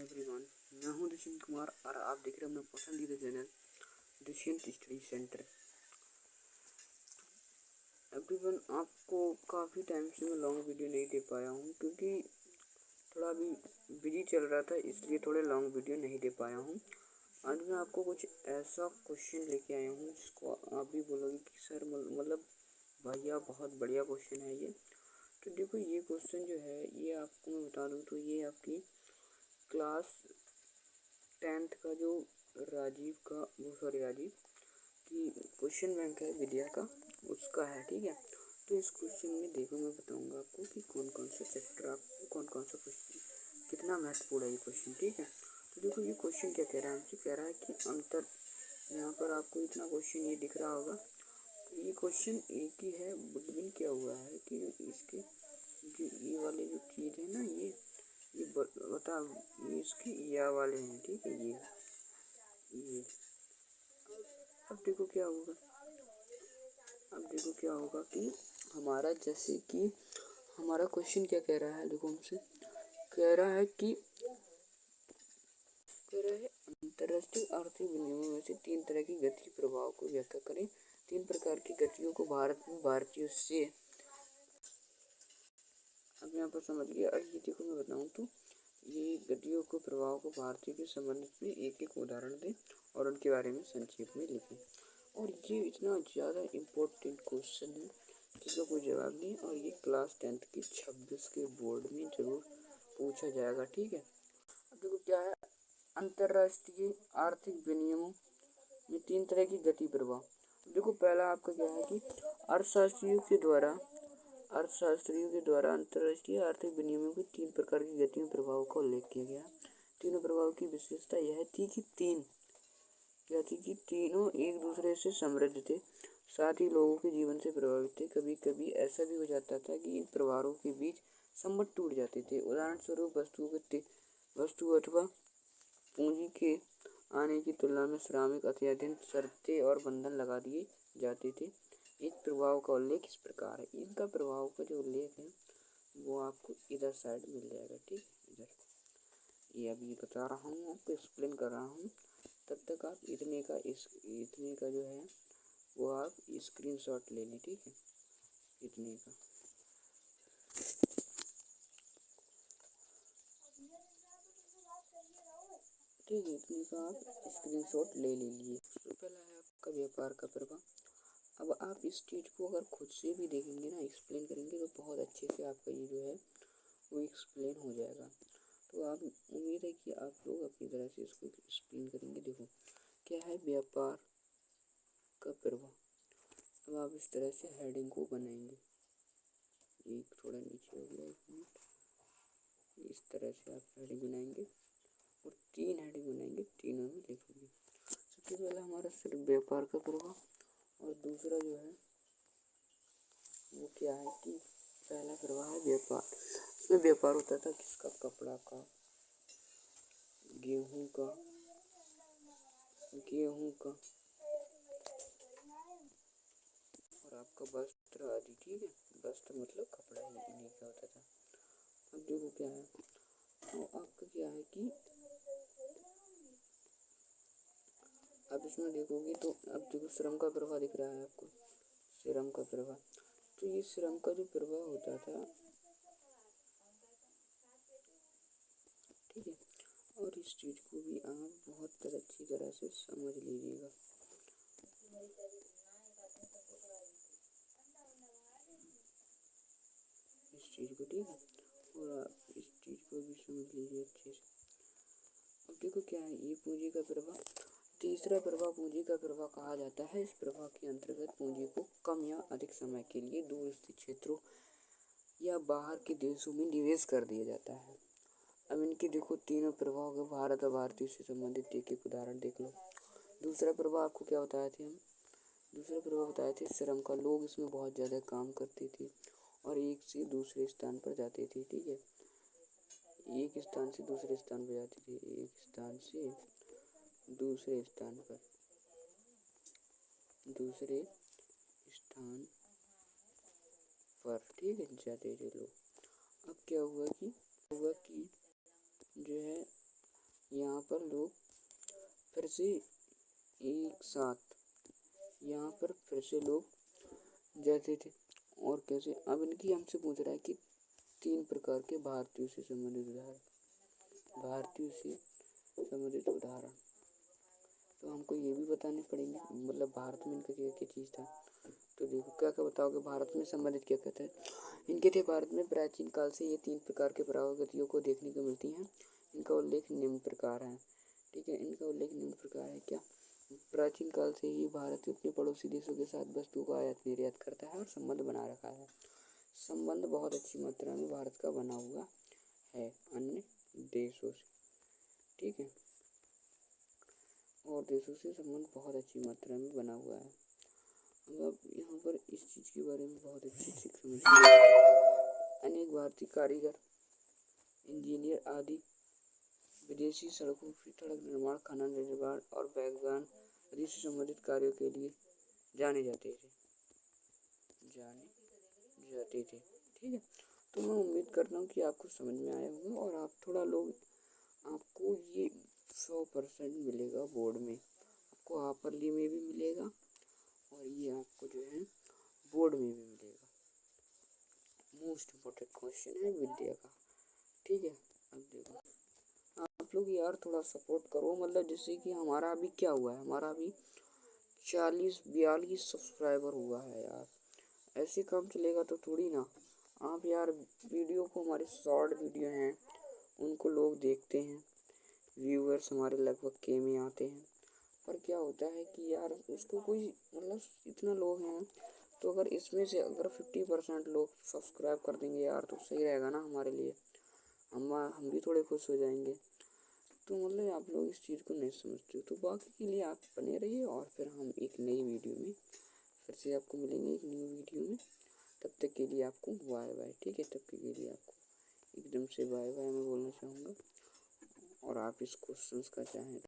Everyone, मैं हूं दुष्यंत कुमार और आप देख रहे हैं अपना पसंदीदा channel Dushyant study centre. Everyone, आपको काफ़ी टाइम से मैं लॉन्ग वीडियो नहीं दे पाया हूं क्योंकि थोड़ा अभी बिजी चल रहा था, इसलिए थोड़े लॉन्ग वीडियो नहीं दे पाया हूं। आज मैं आपको कुछ ऐसा क्वेश्चन लेके आया हूं जिसको आप भी बोलोगे कि सर मतलब भैया बहुत बढ़िया क्वेश्चन है ये। तो देखो, ये क्वेश्चन जो है ये आपको मैं बता दूँ तो ये आपकी क्लास 10th का जो राजीव की क्वेश्चन बैंक है विद्या का, उसका है। ठीक है, तो इस क्वेश्चन में देखो मैं बताऊंगा आपको कि कौन कौन सा चैप्टर, आपको कौन कौन सा क्वेश्चन कितना महत्वपूर्ण है ये क्वेश्चन। ठीक है, तो देखो ये क्वेश्चन क्या कह रहा है, हमसे कह रहा है कि अंतर, यहाँ पर आपको इतना क्वेश्चन ये दिख रहा होगा, तो ये क्वेश्चन एक ही है, बुटबिन क्या हुआ है कि इसके जो ये वाले जो चीज़ है ना, ये बता, ये इसके या वाले हैं। ठीक है, ये अब देखो क्या होगा, कि हमारा, जैसे कि हमारा क्वेश्चन क्या कह रहा है, देखो हमसे कह रहा है अंतरराष्ट्रीय आर्थिक विनिमय में से 3 तरह की गति प्रभाव को व्याख्या करें। 3 प्रकार की गतियों को भारत में भारतीयों से, अब यहाँ पर समझ गया। और ये देखो मैं बताऊँ तो ये गतियों को प्रभाव को भारतीय के संबंध में एक एक उदाहरण दें और उनके बारे में संक्षेप में लिखें। और ये इतना ज़्यादा इम्पोर्टेंट क्वेश्चन है कि इसका कोई जवाब नहीं, और ये क्लास 10th की 26 के बोर्ड में ज़रूर पूछा जाएगा। ठीक है, अब देखो क्या है, अंतर्राष्ट्रीय आर्थिक विनियमों में 3 तरह की गति प्रभाव। देखो पहला आपका क्या है कि अर्थशास्त्रियों के द्वारा अंतर्राष्ट्रीय आर्थिक विनियमों की 3 प्रकार की गतियों प्रभाव का उल्लेख किया गया। तीनों प्रभाव की विशेषता यह थी कि तीनों एक दूसरे से समृद्ध थे, साथ ही लोगों के जीवन से प्रभावित थे। कभी कभी ऐसा भी हो जाता था कि इन प्रभावों के बीच संबंध टूट जाते थे। उदाहरण स्वरूप वस्तु अथवा पूंजी के आने की तुलना में श्रमिक अत्यधिक शर्तें और बंधन लगा दिए जाते थे। एक प्रभाव का उल्लेख इस प्रकार है, इनका प्रभाव का जो उल्लेख है वो आपको इधर साइड मिल जाएगा। ठीक, इधर ये अभी बता रहा हूँ, आपको एक्सप्लेन कर रहा हूँ, तब तक आप इतने का जो है वो आप स्क्रीनशॉट ले लें। ठीक है, इतने का ठीक है, इतने का आप स्क्रीनशॉट ले लीजिए। तो पहला है आपका व्यापार का प्रभाव। अब आप इस चीज़ को अगर खुद से भी देखेंगे ना, एक्सप्लेन करेंगे, तो बहुत अच्छे से आपका ये जो है वो एक्सप्लेन हो जाएगा। तो आप, उम्मीद है कि आप लोग अपनी तरह से इसको एक्सप्लेन करेंगे। देखो क्या है व्यापार का प्रभाव। अब आप इस तरह से हेडिंग को बनाएंगे, एक थोड़ा नीचे हो गया, 1 मिनट, इस तरह से आप हेडिंग बनाएंगे और 3 हेडिंग बनाएंगे, तीनों में लिखेंगे। सबसे पहला हमारा सिर्फ व्यापार का प्रभाव, और दूसरा जो है वो क्या है कि पहला प्रभाव है व्यापार। इसमें व्यापार होता था किसका, कपड़ा का, गेहूं का और आपका वस्त्र आदि। ठीक है, वस्त्र मतलब कपड़ा ही, इन्हीं का होता था। अब देखो क्या है, तो आपका क्या है कि अब इसमें देखोगे तो अब देखो श्रम का प्रभाव दिख रहा है आपको, श्रम का प्रभाव। तो ये श्रम का जो प्रभाव होता था, ठीक है, और इस चीज़ को भी आप बहुत अच्छी तरह से समझ लीजिएगा। इस चीज़ को, ठीक है, और आप इस चीज़ को भी समझ लीजिए अच्छे से। अब देखो क्या है, ये पूंजी का प्रभाव। तीसरा प्रभाव पूंजी का प्रभाव कहा जाता है। इस प्रभाव के अंतर्गत पूंजी को कम या अधिक समय के लिए दूर स्थित क्षेत्रों या बाहर के देशों में निवेश कर दिया जाता है। अब इनके देखो तीनों प्रभाव के भारत और भारतीय से संबंधित एक एक उदाहरण देख लो। दूसरा प्रभाव आपको क्या बताए थे हम, दूसरा प्रभाव बताए थे श्रम का। लोग इसमें बहुत ज़्यादा काम करते थे और एक से दूसरे स्थान पर जाते थे। ठीक है, एक स्थान से दूसरे स्थान पर जाते थे, एक स्थान से दूसरे स्थान पर ठीक है, जाते थे लोग। अब क्या हुआ कि जो है यहाँ पर लोग फिर से एक साथ यहाँ पर फिर से लोग जाते थे। और कैसे, अब इनकी हमसे पूछ रहा है कि 3 प्रकार के भारतीयों से संबंधित उदाहरण, भारतीयों से संबंधित उदाहरण। तो हमको ये भी बताने पड़ेंगे, मतलब भारत में इनका क्या क्या चीज़ था। तो देखो क्या क्या बताओगे, भारत में संबंधित क्या कहते हैं। इनके थे, भारत में प्राचीन काल से ये 3 प्रकार के प्रगतियों को देखने को मिलती हैं। इनका उल्लेख निम्न प्रकार है। ठीक है, इनका उल्लेख निम्न प्रकार है। क्या, प्राचीन काल से ही भारत अपने पड़ोसी देशों के साथ वस्तुओं का आयात निर्यात करता है और संबंध बना रखा है। संबंध बहुत अच्छी मात्रा में भारत का बना हुआ है अन्य देशों से। ठीक है, और देशों से संबंध बहुत अच्छी मात्रा में बना हुआ है। अब यहाँ पर इस चीज़ के बारे में बहुत अच्छी शिक्षा मिलती है। अनेक भारतीय कारीगर, इंजीनियर आदि विदेशी सड़क निर्माण, खनन निर्माण और बागवान आदि से संबंधित कार्यों के लिए जाने जाते थे। ठीक है, तो मैं उम्मीद करता हूँ कि आपको समझ में आया होगा और आप थोड़ा लोग, आपको ये 100% मिलेगा बोर्ड में, आपको हाफरली में भी मिलेगा और ये आपको जो है बोर्ड में भी मिलेगा। मोस्ट इम्पोर्टेंट क्वेश्चन है विद्या का। ठीक है, अब देखो आप लोग यार थोड़ा सपोर्ट करो, मतलब जैसे कि हमारा अभी क्या हुआ है, हमारा अभी 40-42 सब्सक्राइबर हुआ है यार। ऐसे काम चलेगा तो थोड़ी ना। आप यार वीडियो को, हमारे शॉर्ट वीडियो हैं उनको लोग देखते हैं, व्यूअर्स हमारे लगभग के में आते हैं। पर क्या होता है कि यार उसको कोई, मतलब इतना लोग हैं तो अगर इसमें से अगर 50% लोग सब्सक्राइब कर देंगे यार तो सही रहेगा ना हमारे लिए, हम भी थोड़े खुश हो जाएंगे। तो मतलब आप लोग इस चीज़ को नहीं समझते, तो बाकी के लिए आप बने रहिए और फिर हम एक नई वीडियो में फिर से आपको मिलेंगे, एक न्यू वीडियो में। तब तक के लिए आपको बाय बाय। ठीक है, तब तक के लिए आपको एकदम से बाय बाय मैं बोलना चाहूँगा। और आप इस क्वेश्चन का चाहें